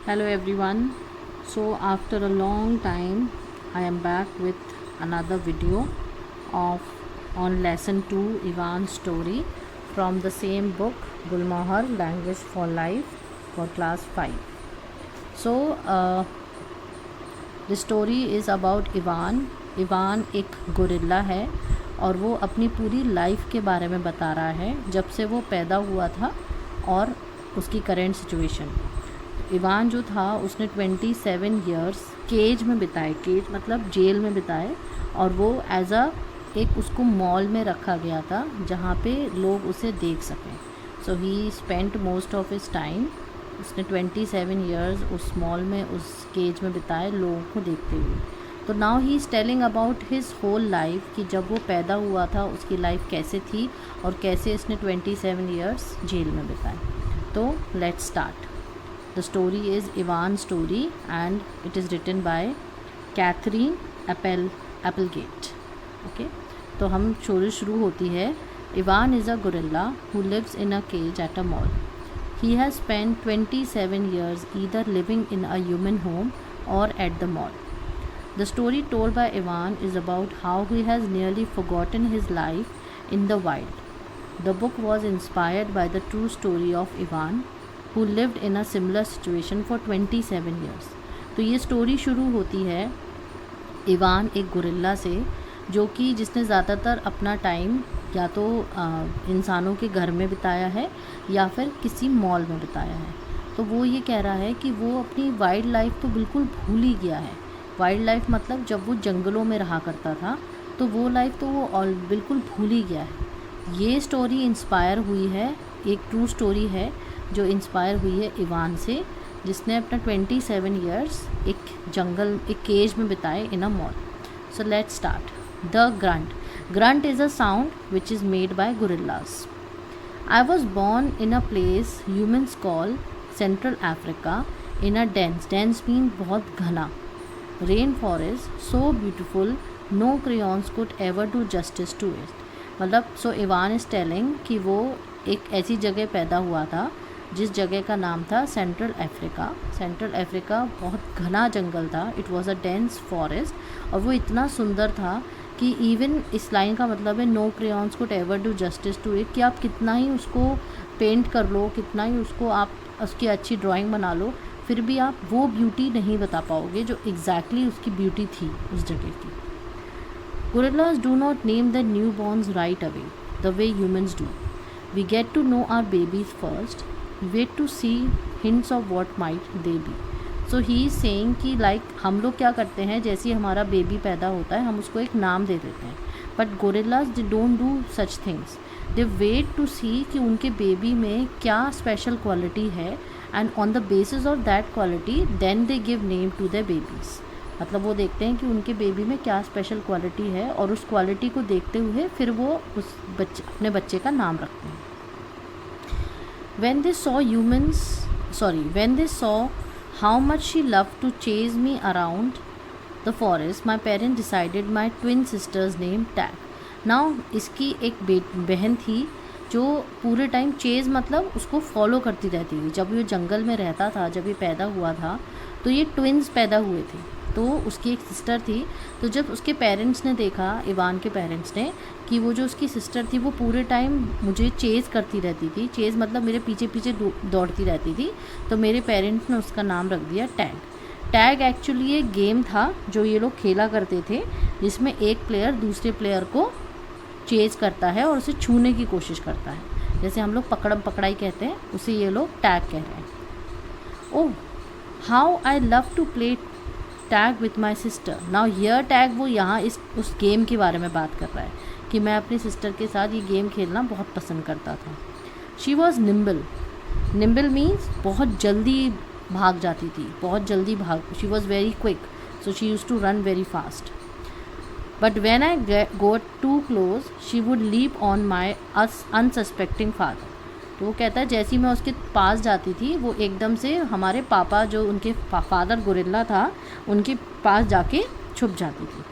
Hello everyone. So after a long time I am back with another video of on lesson 2 Ivan's story from the same book Gulmohar Language for Life for class 5. So the story is about Ivan. Ivan एक gorilla है और वो अपनी पूरी life के बारे में बता रहा है जब से वो पैदा हुआ था और उसकी करेंट सिचुएशन। इवान जो था उसने 27 ईयर्स केज में बिताए, केज मतलब जेल में बिताए, और वो एज अ एक उसको मॉल में रखा गया था जहाँ पे लोग उसे देख सकें। So he spent most of his time, उसने 27 ईयर्स उस मॉल में उस केज में बिताए लोगों को देखते हुए। तो now he is telling about his whole life कि जब वो पैदा हुआ था उसकी लाइफ कैसे थी और कैसे इसने 27 ईयर्स जेल में बिताए। तो let's start. The story is Ivan story and it is written by Katherine Applegate. Okay, तो हम स्टोरी शुरू होती है। Ivan is a gorilla who lives in a cage at a mall. He has spent 27 years either living in a human home or at the mall. The story told by Ivan is about how he has nearly forgotten his life in the wild. The book was inspired by the true story of Ivan, who lived in a similar situation for 27 years. तो ये story शुरू होती है Ivan एक gorilla से जो कि जिसने ज़्यादातर अपना टाइम या तो इंसानों के घर में बिताया है या फिर किसी मॉल में बिताया है। तो वो ये कह रहा है कि वो अपनी वाइल्ड लाइफ तो बिल्कुल भूल ही गया है। वाइल्ड लाइफ मतलब जब वो जंगलों में रहा करता था तो वो लाइफ तो वो बिल्कुल भूल ही गया है। ये स्टोरी इंस्पायर हुई है, एक ट्रू स्टोरी है जो इंस्पायर हुई है इवान से, जिसने अपना 27 ईयर्स एक केज में बिताए in a mall. So let's start. The grunt. Grunt is a sound which is made by gorillas. I was born in a place humans call Central Africa in a dense mean बहुत घना rainforest, so beautiful no crayons could ever do justice to it. मतलब सो Ivan is telling कि वो एक ऐसी जगह पैदा हुआ था जिस जगह का नाम था सेंट्रल अफ्रीका। सेंट्रल अफ्रीका बहुत घना जंगल था, it was a dense forest, और वो इतना सुंदर था कि इवन इस लाइन का मतलब है no crayons could ever do justice to it, कि आप कितना ही उसको पेंट कर लो, कितना ही उसको आप उसकी अच्छी ड्राइंग बना लो, फिर भी आप वो ब्यूटी नहीं बता पाओगे जो एग्जैक्टली उसकी ब्यूटी थी उस जगह की। Gorillas do not name their newborns right away the way humans do. We get to know our babies first, wait to see hints of what might they be. So he is saying कि हम लोग क्या करते हैं, जैसे ही हमारा baby पैदा होता है हम उसको एक नाम दे देते हैं, but gorillas they don't do such things. They wait to see कि उनके बेबी में क्या स्पेशल क्वालिटी है, and on the basis of that quality then they give name to their babies. मतलब वो देखते हैं कि उनके बेबी में क्या स्पेशल क्वालिटी है और उस क्वालिटी को देखते हुए फिर वो उस अपने बच्चे का नाम रखते हैं। when they saw how much she loved to chase me around the forest, my parents decided my twin sister's name Tag. Now इसकी एक बहन थी जो पूरे टाइम चेज़ मतलब उसको फॉलो करती रहती थी। जब ये जंगल में रहता था, जब ये पैदा हुआ था तो ये ट्विन्स पैदा हुए थे, तो उसकी एक सिस्टर थी। तो जब उसके पेरेंट्स ने देखा, इवान के पेरेंट्स ने, कि वो जो उसकी सिस्टर थी वो पूरे टाइम मुझे चेज़ करती रहती थी, चेज़ मतलब मेरे पीछे पीछे दौड़ती रहती थी, तो मेरे पेरेंट्स ने उसका नाम रख दिया टैग। टैग एक्चुअली एक गेम था जो ये लोग खेला करते थे, जिसमें एक प्लेयर दूसरे प्लेयर को चेज़ करता है और उसे छूने की कोशिश करता है। जैसे हम लोग पकड़म पकड़ाई कहते हैं, उसे ये लोग टैग कह रहे हैं। Oh, how I love to play tag with my sister. Now here tag वो यहाँ उस गेम के बारे में बात कर रहा है कि मैं अपनी सिस्टर के साथ ये गेम खेलना बहुत पसंद करता था। She was nimble. Nimble means बहुत जल्दी भाग जाती थी, बहुत जल्दी she was very quick, so she used to run very fast. But when I got to close she would leap on my unsuspecting father. तो वो कहता है जैसे ही मैं उसके पास जाती थी वो एकदम से हमारे पापा, जो उनके फादर गोरिल्ला था, उनके पास जाके छुप जाती थी.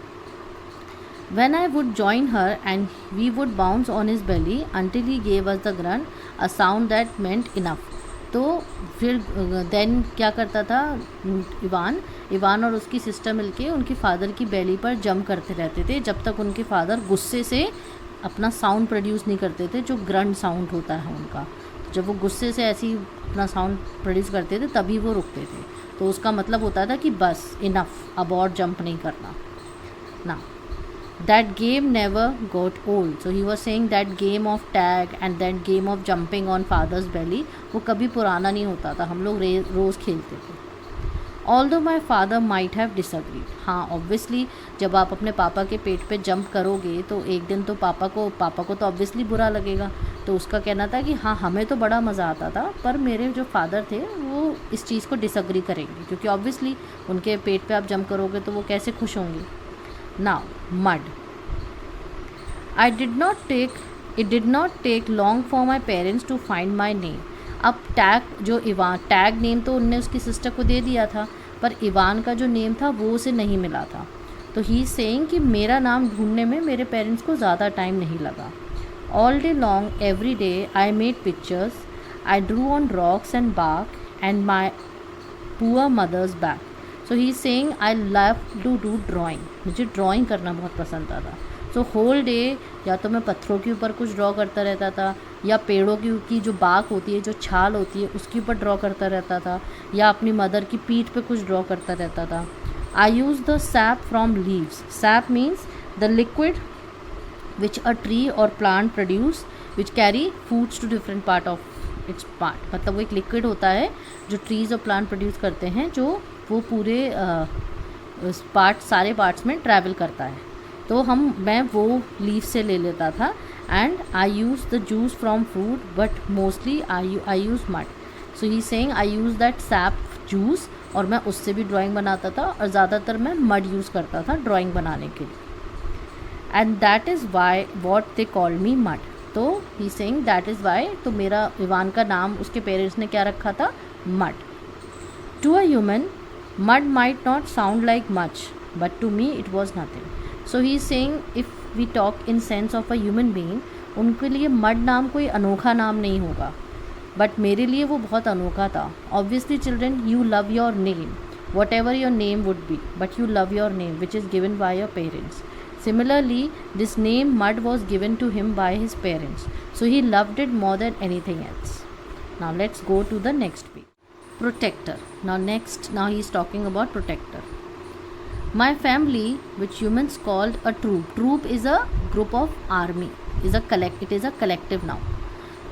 When I would join her and we would bounce on his belly until he gave us the grunt, a sound that meant enough. तो फिर देन क्या करता था इवान और उसकी सिस्टर मिलके उनकी फादर की बेली पर जंप करते रहते थे जब तक उनके फादर गुस्से से अपना साउंड प्रोड्यूस नहीं करते थे, जो ग्रंट साउंड होता है उनका। तो जब वो गुस्से से ऐसी अपना साउंड प्रोड्यूस करते थे तभी वो रुकते थे। तो उसका मतलब होता था कि बस इनफ, अब और जंप नहीं करना ना। That game never got old. So he was saying that game of tag and that game of jumping on father's belly, वो कभी पुराना नहीं होता था, हम लोग रोज़ खेलते थे। Although my father might have disagreed. हाँ ऑब्वियसली जब आप अपने पापा के पेट पे जंप करोगे तो एक दिन तो पापा को तो ऑब्वियसली बुरा लगेगा। तो उसका कहना था कि हाँ हमें तो बड़ा मज़ा आता था, पर मेरे जो फादर थे वो इस चीज़ को डिसअग्री करेंगे, क्योंकि ऑब्वियसली उनके पेट पे आप जंप करोगे तो वो कैसे खुश होंगे। Now, mud. It did not take long for my parents to find my name. अब टैग नेम तो उनने उसकी सिस्टर को दे दिया था, पर इवान का जो नेम था वो उसे नहीं मिला था। तो ही सेइंग कि मेरा नाम ढूंढने में मेरे पेरेंट्स को ज़्यादा टाइम नहीं लगा। All day long every day I made pictures, I drew on rocks and bark and my poor mother's back. So he saying I love to do drawing, मुझे ड्राइंग करना बहुत पसंद आता था। सो होल डे या तो मैं पत्थरों के ऊपर कुछ ड्रॉ करता रहता था, या पेड़ों की जो बाक होती है, जो छाल होती है, उसके ऊपर ड्रॉ करता रहता था, या अपनी मदर की पीठ पे कुछ ड्रॉ करता रहता था। I use the sap from leaves. Sap means the liquid which a tree और plant produce which carry foods to different part of its part. मतलब वो एक लिक्विड होता है जो ट्रीज़ और प्लांट प्रोड्यूस करते हैं, जो वो पूरे सारे पार्ट्स में ट्रैवल करता है। तो मैं वो लीफ से ले लेता था। And I use the juice from fruit but mostly I use mud. So he saying I use that SAP juice, और मैं उससे भी ड्राइंग बनाता था, और ज़्यादातर मैं मड यूज़ करता था ड्राइंग बनाने के लिए। And that is why what they call me Mud. तो he saying that is why, तो मेरा इवान का नाम उसके पेरेंट्स ने क्या रखा था, mud. To a human mud might not sound like much, but to me it was nothing. So he is saying if we talk in sense of a human being, उनके लिए mud नाम कोई अनोखा नाम नहीं होगा, बट मेरे लिए वो बहुत अनोखा था। Obviously children, you love your name, whatever your name would be, but you love your name which is given by your parents. Similarly, this name mud was given to him by his parents, so he loved it more than anything else. Now let's go to the next page. Protector. Now he is talking about protector. My family, which humans called a troop. Troop is a group of army. It is a collective now.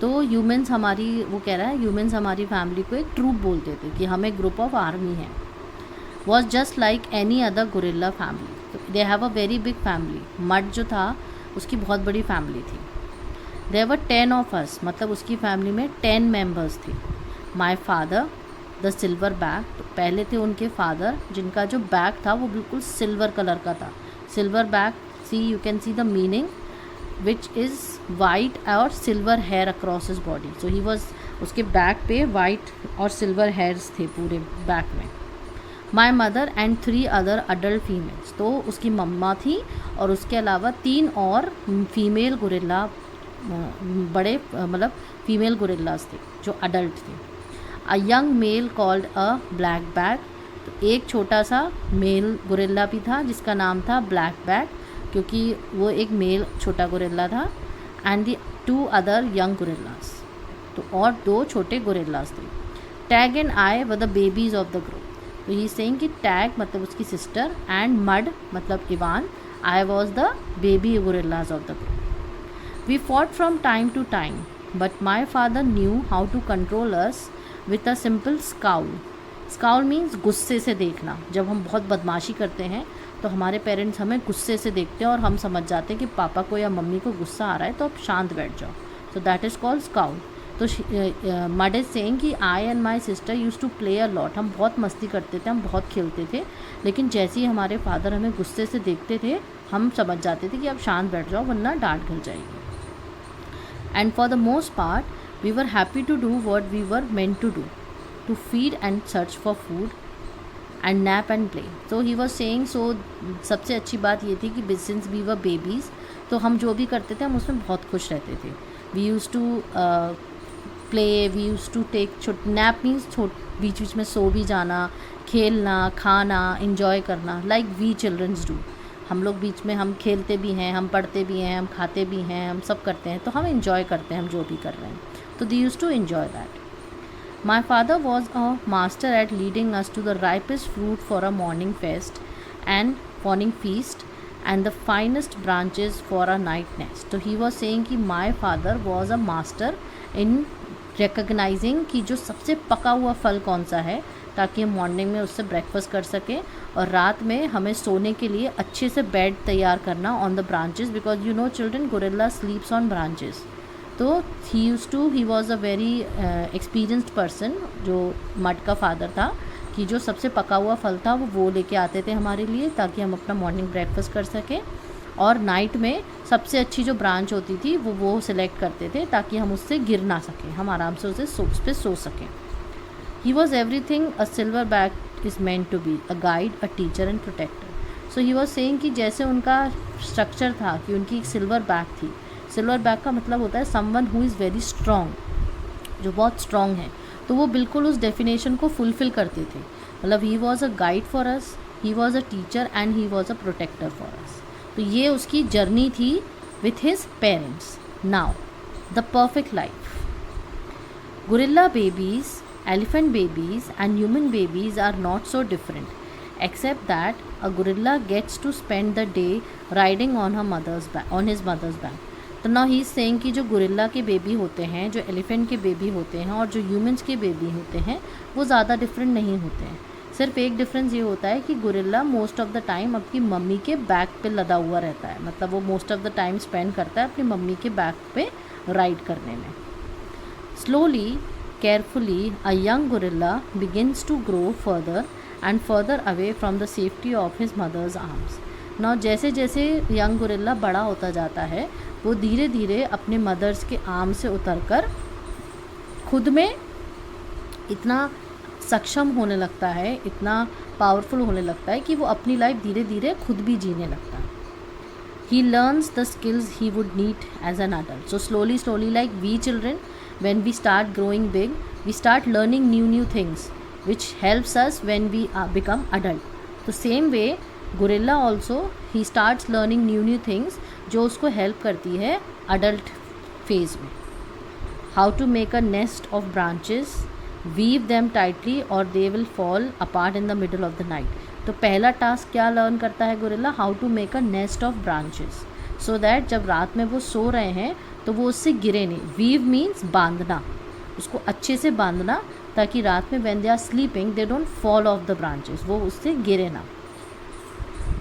तो humans हमारी, वो कह रहा है humans हमारी family को एक troop बोलते थे कि हम एक ग्रुप ऑफ आर्मी हैं। Was just like any other gorilla family. They have a very big family. Mud जो था उसकी बहुत बड़ी फैमिली थी। There were 10 of us, मतलब उसकी फैमिली में 10 मेम्बर्स थे। My father, the silver bag, तो पहले थे उनके फादर जिनका जो बैग था वो बिल्कुल सिल्वर कलर का था। Silver back, see you can see the meaning, which is white और silver hair across his body. So he was, उसके बैक पे वाइट और सिल्वर हेयर्स थे पूरे बैक में। My mother and 3 other adult females, तो उसकी मम्मा थी और उसके अलावा 3 और फीमेल गोरिल्ला, बड़े मतलब फीमेल गोरिल्लास थे जो अडल्ट थे। A young mail called a black bag, तो एक छोटा सा मेल गोरिल्ला भी था जिसका नाम था ब्लैक बैग, क्योंकि वो एक मेल छोटा गोरिल्ला था। And the 2 other young gorillas, तो और 2 छोटे गोरिल्लास थे। Tag and I were the babies of the group. तो ही सेइंग कि टैग मतलब उसकी सिस्टर, एंड मड मतलब Ivan, I was the baby gorillas of the group. We fought from time to time, but my father knew how to control us with a simple scowl. Scowl means गुस्से से देखना। जब हम बहुत बदमाशी करते हैं तो हमारे पेरेंट्स हमें गुस्से से देखते हैं और हम समझ जाते हैं कि पापा को या मम्मी को गुस्सा आ रहा है, तो आप शांत बैठ जाओ। So that is called scowl. तो मड इज सेइंग कि I and my sister used to play a lot, हम बहुत मस्ती करते थे, हम बहुत खेलते थे, लेकिन जैसे ही हमारे फादर हमें गुस्से से देखते थे हम समझ जाते थे कि अब शांत बैठ जाओ वरना डांट गल जाएगी। And for the most part we were happy to do what we were meant to do, to feed and search for food and nap and play. So he was saying, so सबसे अच्छी बात ये थी कि since we were babies, तो हम जो भी करते थे हम उसमें बहुत खुश रहते थे। We used to play, we used to take nap means बीच बीच में सो भी जाना, खेलना, खाना, इंजॉय करना, लाइक वी चिल्ड्रंस डू। हम लोग बीच में हम खेलते भी हैं, हम पढ़ते भी हैं, हम खाते भी हैं, हम सब करते हैं, तो हम इंजॉय करते हैं हम जो भी कर रहे हैं, तो they used to enjoy that. My father was a master at leading us to the ripest fruit for a morning feast and the finest branches for a night nest. So he was saying कि my father was a master in recognizing कि जो सबसे पका हुआ फल कौन सा है, ताकि हम मॉर्निंग में उससे ब्रेकफास्ट कर सकें, और रात में हमें सोने के लिए अच्छे से बेड तैयार करना on the branches, because you know children, gorilla sleeps on branches. तो he was a very experienced person, जो मड का फादर था, कि जो सबसे पका हुआ फल था वो लेके आते थे हमारे लिए, ताकि हम अपना मॉर्निंग ब्रेकफास्ट कर सकें, और नाइट में सबसे अच्छी जो ब्रांच होती थी वो सिलेक्ट करते थे, ताकि हम उससे गिर ना सकें, हम आराम से उस पर सो सकें। He was everything a silverback is meant to be, a guide, a teacher and protector. So he was saying कि जैसे उनका स्ट्रक्चर था कि उनकी एक सिल्वर बैग थी। सिल्वर बैग का मतलब होता है someone who is very strong, जो बहुत स्ट्रॉन्ग है, तो वो बिल्कुल उस डेफिनेशन को फुलफ़िल करते थे। मतलब he was a guide for us, he was a teacher and he was a protector for us. तो ये उसकी जर्नी थी with his parents. Now the perfect life. Gorilla babies, elephant babies and human babies are not so different, except that a gorilla gets to spend the day riding on his mother's back. तो now he is saying कि जो gorilla के baby होते हैं, जो elephant के baby होते हैं, और जो ह्यूमंस के बेबी होते हैं, वो ज़्यादा डिफरेंट नहीं होते हैं। सिर्फ एक डिफरेंस ये होता है कि gorilla most of the time अपनी मम्मी के बैक पे लदा हुआ रहता है, मतलब वो most of the time spend करता है अपनी मम्मी के बैक पे राइड करने में। Slowly, carefully, a young gorilla begins to grow further and further away from the safety of his mother's arms. Now जैसे जैसे यंग गोरिल्ला बड़ा होता जाता है, वो धीरे धीरे अपने मदर्स के आर्म से उतरकर खुद में इतना सक्षम होने लगता है, इतना पावरफुल होने लगता है कि वो अपनी लाइफ धीरे धीरे खुद भी जीने लगता है। He learns the skills he would need as an adult. So slowly like we children, when we start growing big, we start learning new things which helps us when we become adult. तो same way gorilla also, he starts learning new things जो उसको help करती है adult phase में। How to make a nest of branches, weave them tightly or they will fall apart in the middle of the night. तो पहला task क्या learn करता है gorilla? How to make a nest of branches, so that जब रात में वो सो रहे हैं तो वो उससे गिरे नहीं। वीव मीन्स बांधना, उसको अच्छे से बांधना, ताकि रात में when they are sleeping they don't fall off the branches, वो उससे गिरे ना।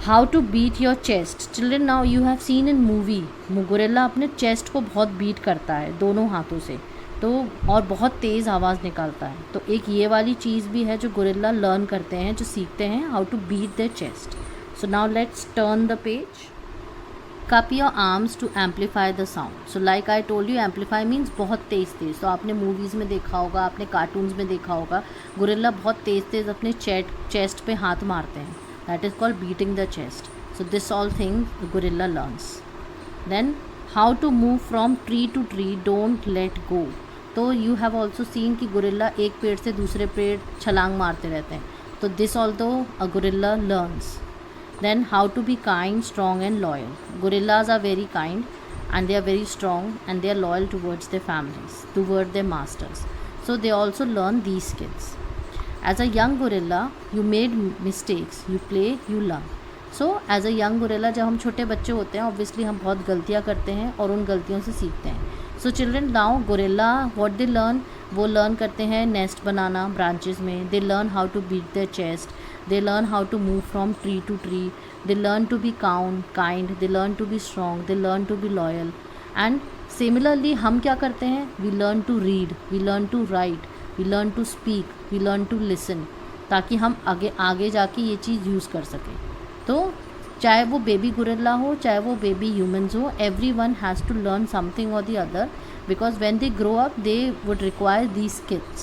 How to beat your chest. Children, now you have seen in movie, gorilla अपने चेस्ट को बहुत बीट करता है दोनों हाथों से, तो और बहुत तेज़ आवाज़ निकालता है। तो एक ये वाली चीज़ भी है जो गोरिल्ला लर्न करते हैं, जो सीखते हैं, how to beat their chest. So now let's turn the page. Cup your arms to amplify the sound. So like I told you, amplify means बहुत तेज़। तो आपने मूवीज़ में देखा होगा, आपने कार्टून्स में देखा होगा, गोरिल्ला बहुत तेज़ अपने चेस्ट पे हाथ मारते हैं, that is called beating the chest. So this all thing gorilla learns. Then how to move from tree to tree, don't let go. तो यू हैव ऑल्सो सीन कि गोरिल्ला एक पेड़ से दूसरे पेड़ छलांग मारते रहते हैं, तो this also a gorilla learns. Then how to be kind, strong and loyal. Gorillas are very kind and they are very strong and they are loyal towards their families, toward their masters. So they also learn these skills. As a young gorilla, you made mistakes, you play, you learn. So as a young gorilla, जब हम छोटे बच्चे होते हैं, obviously हम बहुत गलतियाँ करते हैं और उन गलतियों से सीखते हैं। So children, now gorilla, what they learn, वो learn करते हैं nest बनाना branches में, they learn how to beat their chest, they learn how to move from tree to tree, they learn to be kind, they learn to be strong, they learn to be loyal. And similarly हम क्या करते हैं, we learn to read, we learn to write, we learn to speak, we learn to listen, ताकि हम आगे जाके ये चीज़ use कर सकें। तो चाहे वो बेबी गोरिल्ला हो, चाहे वो बेबी ह्यूमंस हो, everyone has to learn something or the other, because when they grow up they would require these skills.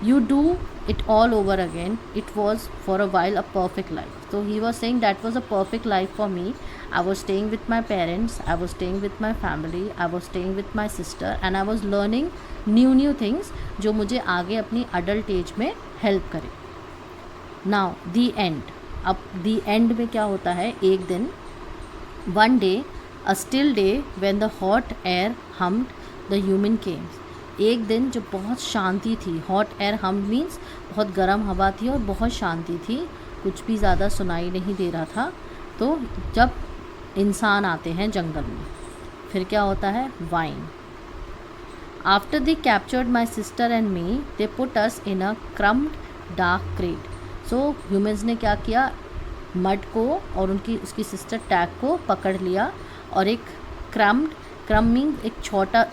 you do it all over again. It was for a while a perfect life. So he was saying that was a perfect life for me. I was staying with my parents, I was staying with my family, I was staying with my sister, and I was learning new things जो मुझे आगे अपनी adult age में help करे. Now the end. अब the end में क्या होता है, एक दिन, one day, a still day when the hot air hummed, the human came. एक दिन जो बहुत शांति थी, हॉट एयर हम मीन्स बहुत गर्म हवा थी और बहुत शांति थी, कुछ भी ज़्यादा सुनाई नहीं दे रहा था. तो जब इंसान आते हैं जंगल में, फिर क्या होता है, wine. After they captured my sister and me, they put us in a crammed dark crate. So humans ने क्या किया, मड को और उसकी सिस्टर टैग को पकड़ लिया और एक क्रम मीन एक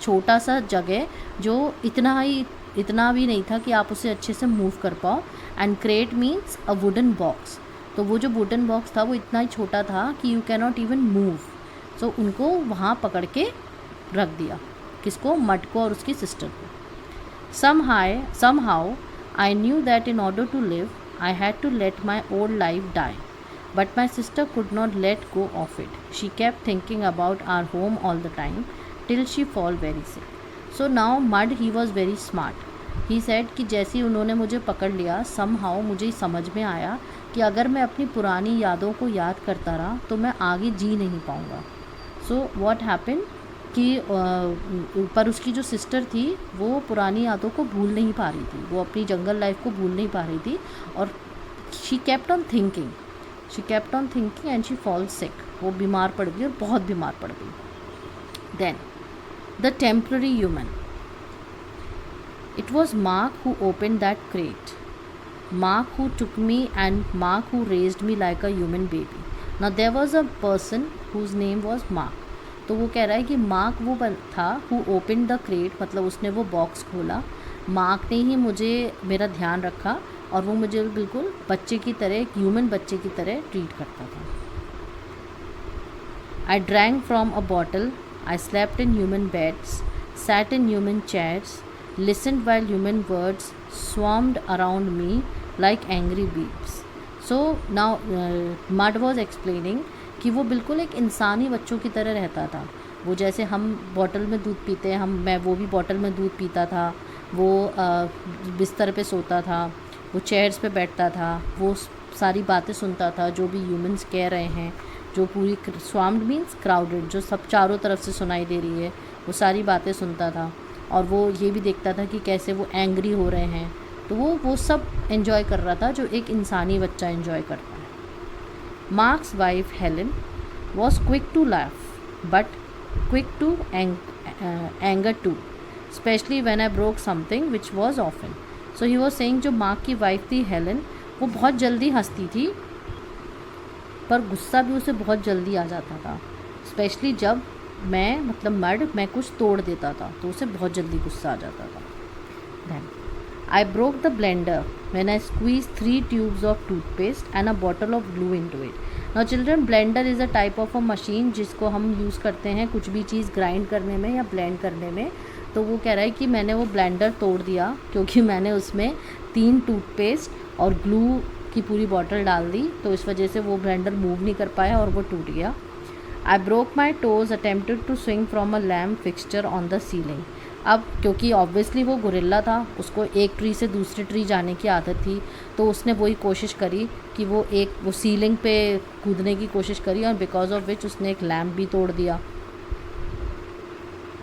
छोटा सा जगह जो इतना भी नहीं था कि आप उसे अच्छे से मूव कर पाओ. And crate means a wooden box. तो वो जो वुडन बॉक्स था वो इतना ही छोटा था कि you can not even move. So उनको वहाँ पकड़ के रख दिया, किसको, मड को और उसकी सिस्टर को. somehow I knew that in order to live I had to let my old life die. But my sister could not let go of it. She kept thinking about our home all the time till she fall very sick. So now Mud, he was very smart. He said कि जैसे ही उन्होंने मुझे पकड़ लिया, somehow मुझे समझ में आया कि अगर मैं अपनी पुरानी यादों को याद करता रहा तो मैं आगे जी नहीं पाऊँगा. So what happened कि पर उसकी जो सिस्टर थी वो पुरानी यादों को भूल नहीं पा रही थी, वो अपनी जंगल लाइफ को भूल नहीं पा रही थी. और she kept on thinking and she falls sick. वो बीमार पड़ गई और बहुत बीमार पड़ गई. Then the temporary human. It was Mark who opened that crate. Mark who took me and Mark who raised me like a human baby. Now there was a person whose name was Mark. तो वो कह रहा है कि mark वो था who opened the crate, मतलब उसने वो बॉक्स खोला. मार्क ने ही मुझे मेरा ध्यान रखा और वो मुझे बिल्कुल बच्चे की तरह, एक ह्यूमन बच्चे की तरह ट्रीट करता था. I drank from a bottle, I slept in human beds, sat in human chairs, listened while human words swarmed around me like angry bees. So now Mud was explaining कि वो बिल्कुल एक इंसानी बच्चों की तरह रहता था. वो जैसे हम बॉटल में दूध पीते हैं, मैं वो भी बॉटल में दूध पीता था. वो बिस्तर पे सोता था, वो चेयर्स पे बैठता था, वो सारी बातें सुनता था जो भी ह्यूमंस कह रहे हैं, जो पूरी स्वाम्ड मीन्स क्राउडेड, जो सब चारों तरफ से सुनाई दे रही है, वो सारी बातें सुनता था. और वो ये भी देखता था कि कैसे वो एंग्री हो रहे हैं. तो वो सब एंजॉय कर रहा था जो एक इंसानी बच्चा एंजॉय करता है. Mark's wife Helen was quick to laugh but quick to anger too, especially when I broke something which was often. So he was saying जो मार्क की वाइफ थी हेलन, वो बहुत जल्दी हंसती थी पर गुस्सा भी उसे बहुत जल्दी आ जाता था. स्पेशली जब मैं कुछ तोड़ देता था तो उसे बहुत जल्दी गुस्सा आ जाता था. Then I broke the blender when I squeezed 3 tubes of toothpaste and a bottle of glue into it. Now children, blender is a type of a machine जिसको हम यूज़ करते हैं कुछ भी चीज़ ग्राइंड करने में या ब्लेंड करने में. तो वो कह रहा है कि मैंने वो ब्लेंडर तोड़ दिया क्योंकि मैंने उसमें 3 टूथपेस्ट और ग्लू की पूरी बॉटल डाल दी, तो इस वजह से वो ब्लेंडर मूव नहीं कर पाया और वो टूट गया. I broke my toes attempted to swing from a lamp fixture on the ceiling. अब क्योंकि ऑब्वियसली वो गोरिल्ला था, उसको एक ट्री से दूसरे ट्री जाने की आदत थी, तो उसने वही कोशिश करी कि वो सीलिंग पे कूदने की कोशिश करी और बिकॉज ऑफ विच उसने एक लैम्प भी तोड़ दिया.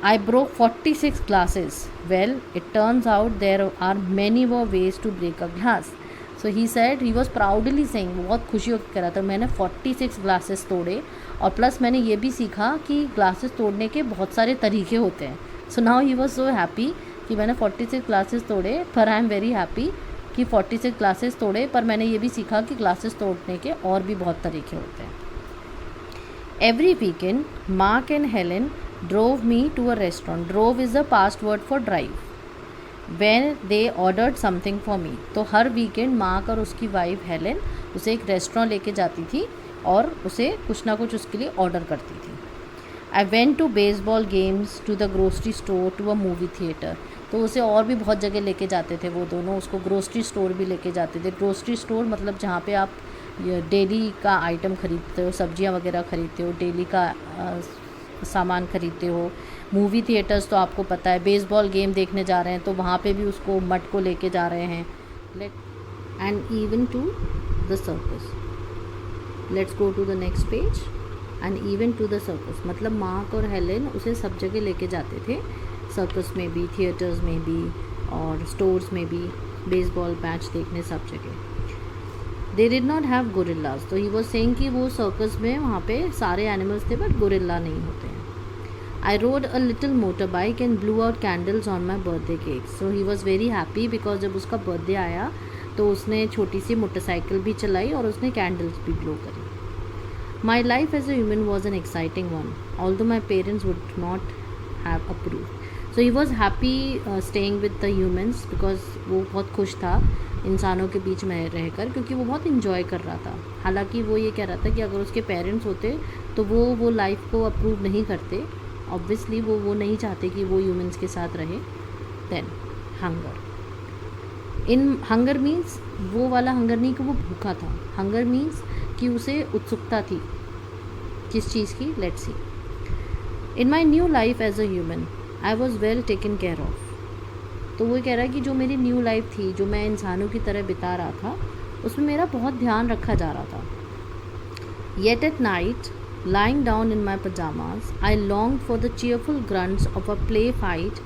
I broke 46 glasses. Well, it turns out there are many more ways to break a glass. So he said, he was proudly saying, बहुत खुशी होकर कह रहा था, मैंने 46 ग्लासेस तोड़े और प्लस मैंने ये भी सीखा कि ग्लासेस तोड़ने के बहुत सारे तरीके होते हैं. So now he was so happy कि मैंने 46 ग्लासेस तोड़े, पर आई एम वेरी हैप्पी कि 46 ग्लासेस तोड़े, पर मैंने ये भी सीखा कि ग्लासेस तोड़ने के और भी बहुत तरीके होते हैं. Every weekend Mark and Helen drove me to a restaurant. Drove is a past word for drive. When they ordered something for me, तो हर वीकेंड मार्क और उसकी वाइफ हेलन उसे एक रेस्टोरेंट लेके जाती थी और उसे कुछ ना कुछ उसके लिए ऑर्डर करती थी. I went to baseball games, to the grocery store, to a movie theatre. तो उसे और भी बहुत जगह लेके जाते थे वो दोनों, उसको ग्रोसरी स्टोर भी लेके जाते थे। ग्रोसरी स्टोर मतलब जहाँ पे आप डेली का आइटम ख़रीदते हो, सब्जियाँ वगैरह ख़रीदते हो, डेली का सामान ख़रीदते हो। मूवी थिएटर्स तो आपको पता है, बेसबॉल गेम देखने जा रहे हैं तो वहाँ पे भी उसको मट को लेके जा रहे हैं। And even to the circus, let's go to the next page. And even to the circus मतलब मार्क और हेलेन उसे सब जगह लेके जाते थे, सर्कस में भी, थिएटर्स में भी और स्टोर्स में भी, बेसबॉल मैच देखने सब जगह। They did not have gorillas, तो ही वॉज सेइंग कि वो सर्कस में वहाँ पे सारे एनिमल्स थे बट गोरिल्ला नहीं होते हैं। I rode a little motor bike and blew out candles on my birthday cake. So he was very happy because जब उसका बर्थडे आया तो उसने छोटी सी मोटरसाइकिल भी चलाई और उसने कैंडल्स भी ब्लो करी। My life as a human was an exciting one, although my parents would not have approved. So he was happy staying with the humans because वो बहुत खुश था इंसानों के बीच में रहकर, क्योंकि वो बहुत इन्जॉय कर रहा था। हालांकि वो ये कह रहा था कि अगर उसके पेरेंट्स होते तो वो लाइफ को अप्रूव नहीं करते, ऑब्वियसली वो नहीं चाहते कि वो ह्यूमन्स के साथ रहे। Then hunger, in hunger means वो वाला हंगर नहीं कि वो भूखा था, हंगर मीन्स कि उसे उत्सुकता थी किस चीज़ की। Let's see. In my new life as a human I was well taken care of. तो वो कह रहा है कि जो मेरी न्यू लाइफ थी, जो मैं इंसानों की तरह बिता रहा था, उसमें मेरा बहुत ध्यान रखा जा रहा था। Yet at night, lying down in my pajamas, I longed for the cheerful grunts of a play fight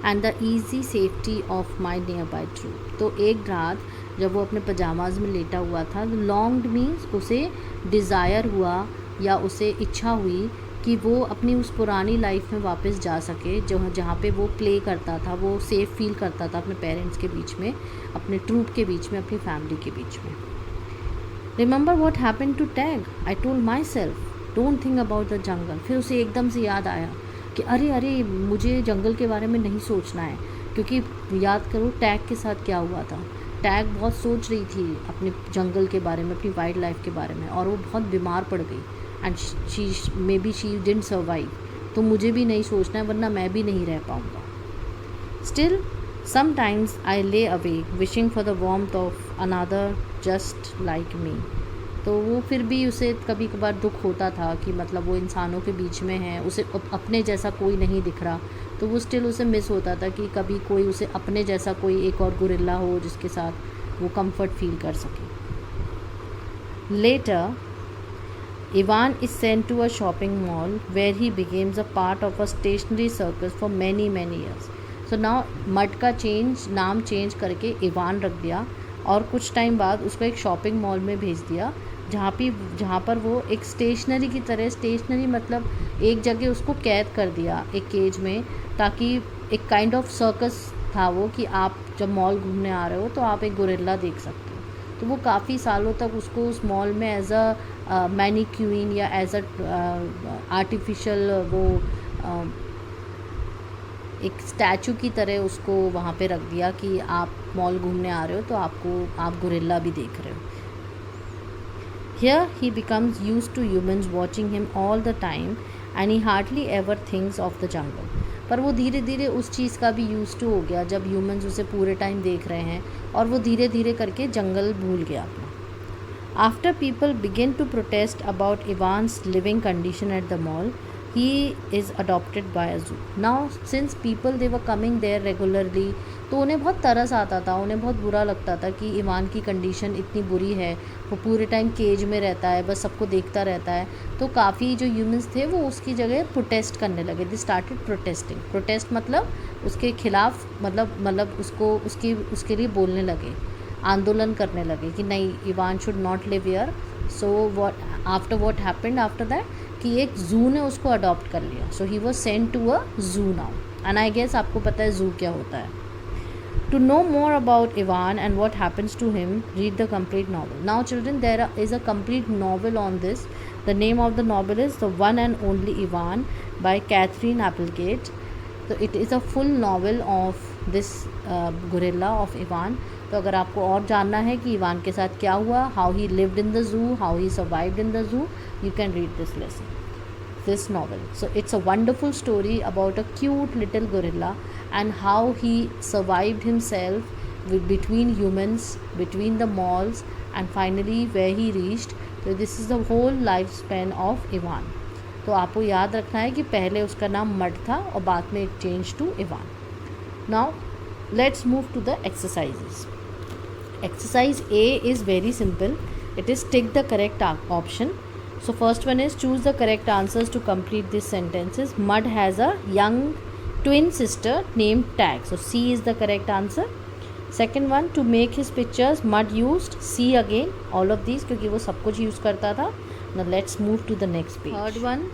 and the easy safety of my nearby troop. तो एक रात जब वो अपने पजामाज में लेटा हुआ था, longed means उसे डिज़ायर हुआ या उसे इच्छा हुई कि वो अपनी उस पुरानी लाइफ में वापस जा सके जहाँ पे वो प्ले करता था, वो सेफ फील करता था अपने पेरेंट्स के बीच में, अपने ट्रूप के बीच में, अपनी फैमिली के बीच में। Remember what happen to Tag, I told myself don't think about the jungle. फिर उसे एकदम से याद आया कि अरे मुझे जंगल के बारे में नहीं सोचना है, क्योंकि याद करो टैग के साथ क्या हुआ था। टैग बहुत सोच रही थी अपने जंगल के बारे में, अपनी वाइल्ड लाइफ के बारे में, और वो बहुत बीमार पड़ गई एंड शी डिडंट सर्वाइव। तो मुझे भी नहीं सोचना है वरना मैं भी नहीं रह पाऊँगा। स्टिल समटाइम्स आई ले away wishing for the warmth of another just like me. तो वो फिर भी उसे कभी कभार दुख होता था कि मतलब वो इंसानों के बीच में है, उसे अपने जैसा कोई नहीं दिख रहा, तो वो स्टिल उसे मिस होता था कि कभी कोई उसे अपने जैसा कोई एक और गोरिल्ला हो जिसके साथ वो कंफर्ट फील कर सके। Later Ivan is sent to a shopping mall where he becomes a part of a stationary circus for many years. So now Mud का नाम चेंज करके इवान रख दिया और कुछ टाइम बाद उसको एक शॉपिंग मॉल में भेज दिया जहाँ पर वो एक स्टेशनरी की तरह, स्टेशनरी मतलब एक जगह उसको कैद कर दिया एक केज में, ताकि एक काइंड ऑफ सर्कस था वो कि आप जब मॉल घूमने आ रहे हो तो आप एक गोरिल्ला देख सकते हो। तो वो काफ़ी सालों तक उसको उस मॉल में एज अ मैनीक्यूइन या एज अ आर्टिफिशियल वो एक स्टैचू की तरह उसको वहाँ पे रख दिया कि आप मॉल घूमने आ रहे हो तो आप गोरिल्ला भी देख रहे हो। Here he becomes used to humans watching him all the time and he hardly ever thinks of the jungle. पर वो धीरे धीरे उस चीज़ का भी यूज टू हो गया जब ह्यूमंस उसे पूरे टाइम देख रहे हैं, और वो धीरे धीरे करके जंगल भूल गया अपना। After people begin to protest about Ivan's living condition at the mall, he is adopted by a zoo. Now since people they were coming there regularly, तो उन्हें बहुत तरस आता था, उन्हें बहुत बुरा लगता था कि इवान की कंडीशन इतनी बुरी है, वो पूरे टाइम केज में रहता है, बस सबको देखता रहता है। तो काफ़ी जो ह्यूमंस थे वो उसकी जगह प्रोटेस्ट करने लगे। They started protesting. प्रोटेस्ट मतलब उसके खिलाफ, मतलब उसके लिए बोलने लगे, आंदोलन करने लगे कि नहीं, Ivan should not live here. So what happened after that कि एक जू ने उसको अडॉप्ट कर लिया। So he was sent to a zoo now, and I guess आपको पता है जू क्या होता है। To know more about Ivan and what happens to him, read the complete novel. Now children, there is a complete novel on this. The name of the novel is The One and Only Ivan by Catherine Applegate. So it is a full novel of this gorilla of Ivan. तो अगर आपको और जानना है कि Ivan के साथ क्या हुआ, how he lived in the zoo, how he survived in the zoo, you can read this lesson. this novel. So it's a wonderful story about a cute little gorilla and how he survived himself between humans, between the malls, and finally where he reached. So this is the whole lifespan of Ivan. तो आपको याद रखना है कि पहले उसका नाम mud था और बाद में it change to Ivan. Now let's move to the exercises. Exercise A is very simple. It is tick the correct option. So first one is choose the correct answers to complete these sentences. Mud has a young twin sister named Tag. So C is the correct answer. Second one, to make his pictures Mud used C again. All of these क्योंकि वो सब कुछ use करता था. Now let's move to the next page. Third one,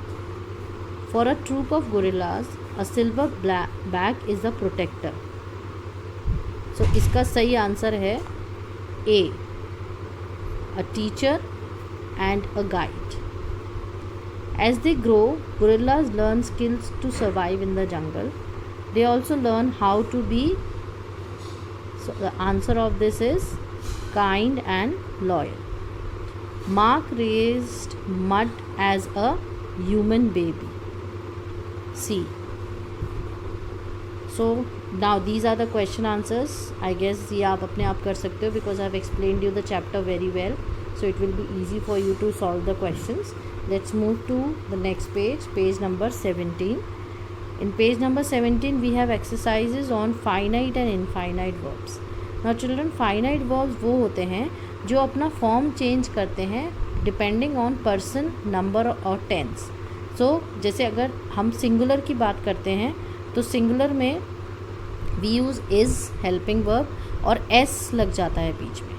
for a troop of gorillas, a silver bag is the protector. So इसका सही answer है A, a teacher and a guide. As they grow, gorillas learn skills to survive in the jungle. They also learn how to be. So the answer of this is kind and loyal. Mark raised Mud as a human baby. C. So now these are the question answers. I guess ये आप अपने आप कर सकते हो because I have explained you the chapter very well. So it will be easy for you to solve the questions. Let's move to the next page, page number 17. In page number 17 we have exercises on finite and infinite verbs. Now children, finite verbs वो होते हैं जो अपना form change करते हैं depending on person, number और tense. सो जैसे अगर हम सिंगुलर की बात करते हैं तो सिंगुलर में we use is helping verb और एस लग जाता है बीच में.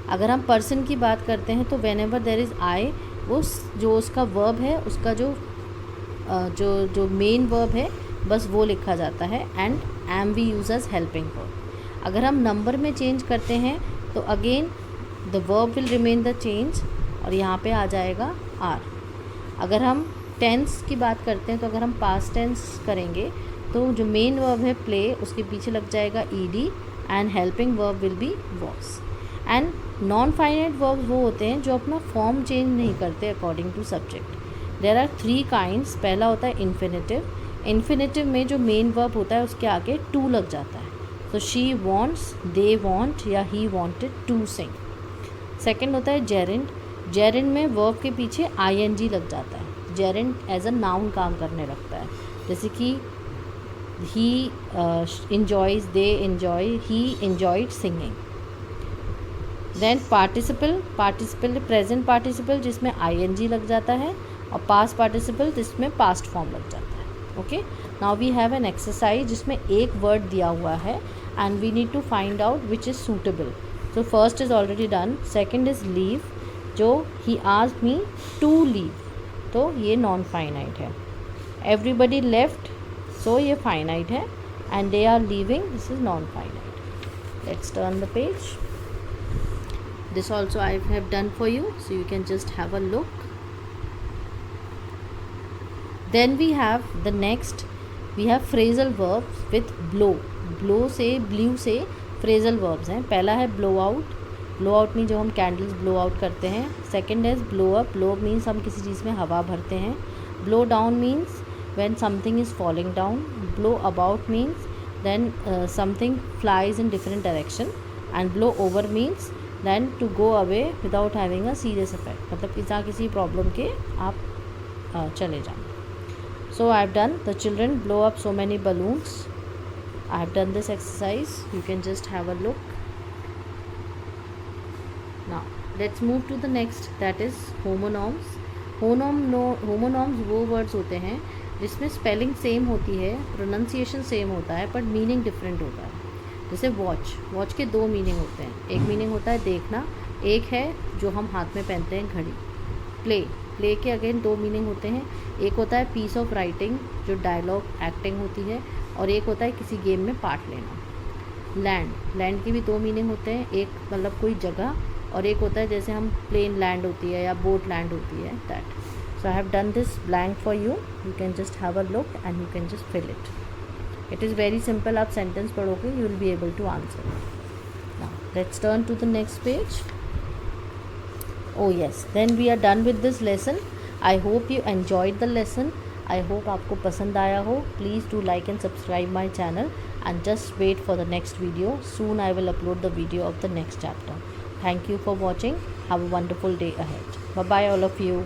अगर हम पर्सन की बात करते हैं तो when ever there is I, वो जो उसका वर्ब है उसका जो मेन वर्ब है बस वो लिखा जाता है and am we use as helping verb. अगर हम नंबर में चेंज करते हैं तो again the verb will remain the change और यहाँ पे आ जाएगा आर. अगर हम टेंस की बात करते हैं तो अगर हम पास्ट टेंस करेंगे तो जो मेन वर्ब है प्ले उसके पीछे लग जाएगा ED and helping verb will be was. And non finite verb वो होते हैं जो अपना फॉर्म चेंज नहीं करते according to subject. There are 3 kinds. पहला होता है इन्फिनेटिव. इन्फिनेटिव में जो मेन वर्ब होता है उसके आगे टू लग जाता है. तो शी वॉन्ट्स, दे वॉन्ट या he wanted to sing. Second होता है जेरेंड. जेरेंड में वर्ब के पीछे आईएनजी लग जाता है. जेरेंड एज अ नाउन काम करने लगता है. जैसे कि he enjoys, they enjoy, he enjoyed singing. Then participle present participle जिसमें ing लग जाता है और past participle जिसमें past form लग जाता है. Okay, now we have an exercise जिसमें एक word दिया हुआ है and we need to find out which is suitable. So first is already done. Second is leave, जो he asked me to leave, तो ये non finite है. Everybody left, so ये finite है and they are leaving, this is non finite. Let's turn the page. This also I have done for you, so you can just have a look. Then we have the next, we have phrasal verbs with blow. blow से blew से phrasal verbs हैं. पहला है blow out. blow out means जो हम candles blow out करते हैं. Second is blow up. blow up means हम किसी चीज़ में हवा भरते हैं. blow down means when something is falling down. blow about means then something flies in different direction. and blow over means then to go away without having a serious effect. मतलब किसी problem के आप चले जाएं. So I have done. The children blow up so many balloons. I have done this exercise. You can just have a look. Now let's move to the next, that is homonyms. homonyms वो words होते हैं जिसमें spelling same होती है, pronunciation same होता है, but meaning different होता है. जैसे वॉच के 2 मीनिंग होते हैं. एक मीनिंग होता है देखना, एक है जो हम हाथ में पहनते हैं घड़ी. प्ले के अगेन 2 मीनिंग होते हैं. एक होता है पीस ऑफ राइटिंग जो डायलॉग एक्टिंग होती है, और एक होता है किसी गेम में पार्ट लेना. लैंड के भी 2 मीनिंग होते हैं. एक मतलब कोई जगह, और एक होता है जैसे हम प्लेन लैंड होती है या बोट लैंड होती है, that. So I have done this blank for you. You can just have a look and you can just fill it. It is very simple. आप sentence पढ़ोगे, you will be able to answer. Now let's turn to the next page. Oh yes, then we are done with this lesson. I hope you enjoyed the lesson. I hope आपको पसंद आया हो। Please do like and subscribe my channel and just wait for the next video. Soon I will upload the video of the next chapter. Thank you for watching. Have a wonderful day ahead. Bye bye all of you.